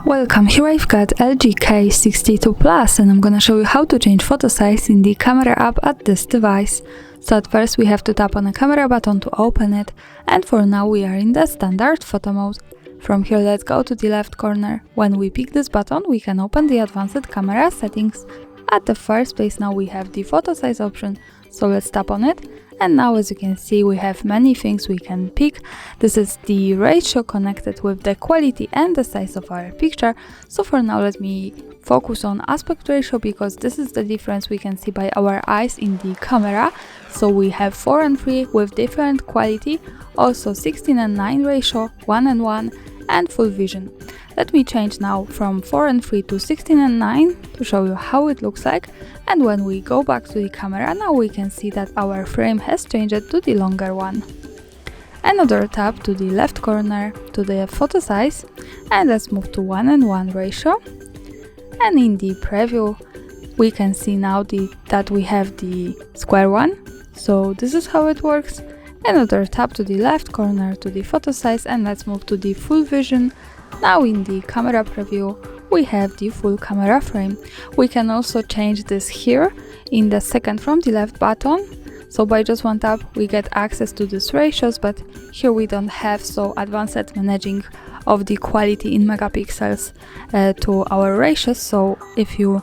Welcome, here I've got LG K62 Plus and I'm gonna show you how to change photo size in the camera app at this device. So at first we have to tap on the camera button to open it, and for now we are in the standard photo mode. From here let's go to the left corner. When we pick this button we can open the advanced camera settings. At the first place now we have the photo size option, so let's tap on it. And now as you can see we have many things we can pick. This is the ratio connected with the quality and the size of our picture. So for now let me focus on aspect ratio, because this is the difference we can see by our eyes in the camera. So we have 4:3 with different quality, also 16:9 ratio, 1:1 and full vision. Let me change now from 4:3 to 16:9 to show you how it looks like. And when we go back to the camera, now we can see that our frame has changed to the longer one. Another tap to the left corner to the photo size, and let's move to 1:1 ratio. And in the preview we can see now that we have the square one. So this is how it works. Another tap to the left corner to the photo size, and let's move to the full vision. Now in the camera preview we have the full camera frame. We can also change this here in the second from the left button. So by just one tap we get access to these ratios, but here we don't have so advanced managing of the quality in megapixels to our ratios. So if you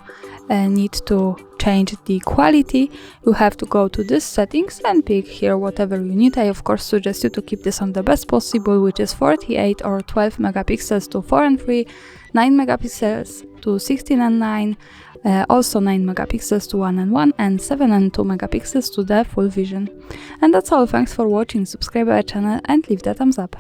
need to change the quality, you have to go to this settings and pick here whatever you need. I of course suggest you to keep this on the best possible, which is 48 or 12 megapixels to 4:3, 9 megapixels to 16:9, also 9 megapixels to 1:1 and 7:2 megapixels to the full vision. And that's all. Thanks for watching. Subscribe our channel and leave the thumbs up.